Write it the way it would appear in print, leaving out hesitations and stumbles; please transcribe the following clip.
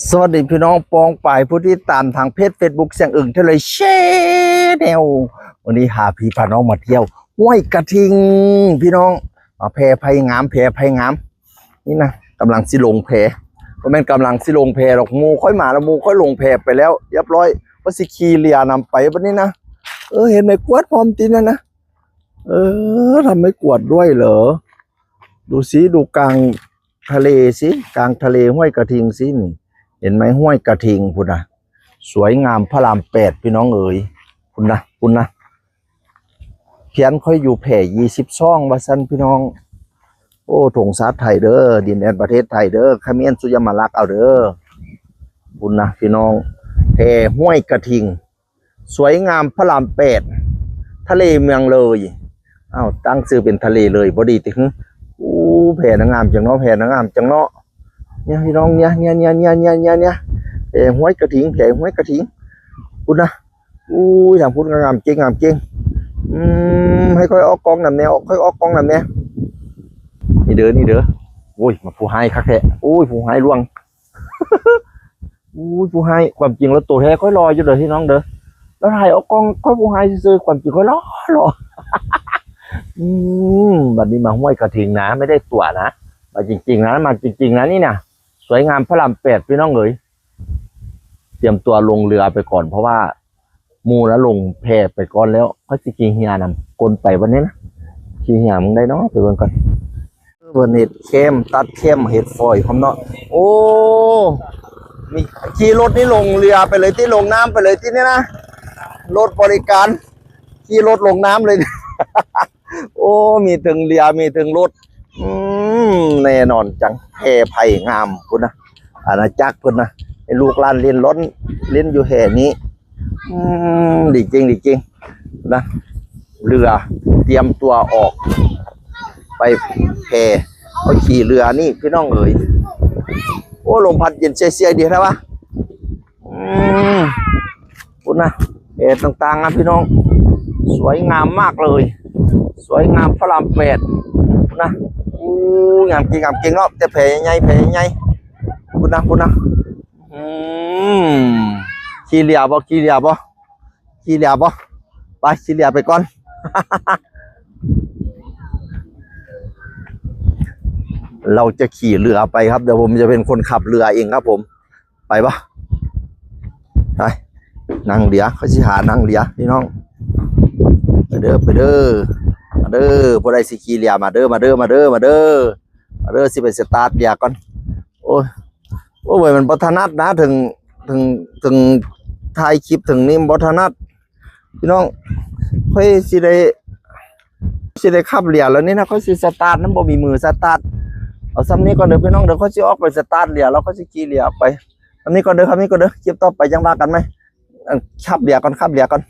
สวัสดีพี่น้องปองป่ายผู้ที่ตามทางเพจ Facebook เสียงอึ่งทะเลแชแนลวันนี้หาพี่พาน้องมาเที่ยวห้วยกระทิงพี่น้องแพไพงามแพไพงามนี่นะกำลังสิลงแพเพราะแม่นกำลังสิลงแพหรอกมูค่อยมาแล้วมูค่อยลงแพไปแล้วเรียบร้อยว่าสิขี่เรือนำไปวันนี้นะเห็นไหมกวดพร้อมตีนะทำไม่กวดด้วยเหรอดูสิดูกลางทะเลสิกลางทะเลห้วยกระทิงสินี่เห็นไหมห้วยกระทิงพุ่นนะสวยงามพระราม8พี่น้องเอ๋ยพุ่นนะเขียนค่อยอยู่แผ่20 ว่าซั่นพี่น้องโอ้ธงชาติไทยเด้อดินแดนประเทศไทยเด้อเขมรสุยมาลักเอาเด้อพุ่นนะพี่น้องแผ่ห้วยกระทิงสวยงามพระราม8ทะเลเมืองเลยตั้งชื่อเป็นทะเลเลยบ่ดีถึงแผ่นางงามจังเนาะแผ่นางงามจังเนาะเนี่ยพี่น้องเนี่ยห้วยกระทิงแผ่ห้วยกระทิงพูดนะอย่างพูดงามเก่งให้ค่อยออกกองนำแนวค่อยออกกองนำแนวนี่เด้อโอ้ยมาผู้ให้คักแท้โอ้ยผู้ให้ล่วงผู้ให้ความจริงแล้วตัวแท้ค่อยลอยอยู่เด้อพี่น้องเด้อแล้วถ่ายออกกองค่อยผู้ให้ซื้อความจริงค่อยรอบัดนี้มาห้วยกระทิงนะไม่ได้ตัวนะมาจริงๆนะนี่นะสวยงามพระราม8พี่น้องเอ๋ยเตรียมตัวลงเรือไปก่อนเพราะว่ามูแล้วลงแพไปก่อนแล้วเขาจะขี่เฮียนำกลไปวันนี้นะขี่เฮียมึงได้เนาะไปเบิ่งก่อนเบิ่งเห็ดเข้มตัดเข้มเห็ดฝอยคำเนาะโอ้มีขี่รถนี่ลงเรือไปเลยที่ลงน้ำไปเลยที่นี่นะรถบริการขี่รถลงน้ำเลย โอ้มีถึงเรือมีถึงรถแน่นอนจังแห่ไผ่งามพุ่นนะอาณาจักรพุ่นนะไอ้ลูกหลานเล่นล้นเล่นอยู่แห่นี้ดีจริงนะเรือเตรียมตัวออกไปแห่เขาขี่เรือนี่พี่น้องเอ๋ยโอ้ลมพัดเย็นเสียดีนะวะพุ่นนะแห่ต่างๆนะพี่น้องสวยงามมากเลยสวยงามพระราม8นะงามจริงเนาะแต่แผลใหญ่พุ่นนะขี่เรือบ่ไปขี่เรือไปก่อน เราจะขี่เรือไปครับเดี๋ยวผมจะเป็นคนขับเรือเองครับผมไปปะไปนั่งเรือเขาสิหานั่งเรือพี่น้องไปเด้อผู้ใดสิขี่เรือมาเด้อสิไปสตาร์ทเรือก่อนโอ้ยมันบ่ถนัดนะถึงถ่ายคลิปถึงนี่บ่ถนัดพี่น้องค่อยสิได้ขับเรือแล้วนี่นะเขาสิสตาร์ทนั้นบ่มีมือสตาร์ทเอาซ้ำนี้ก่อนเด้อพี่น้องเดี๋ยวเขาสิออกไปสตาร์ทเรือแล้วเขาสิขี่เรือออกไปซ้ำนี้ก่อนเด้อคลิปต่อไปยังว่ากันไหมขับเรือก่อน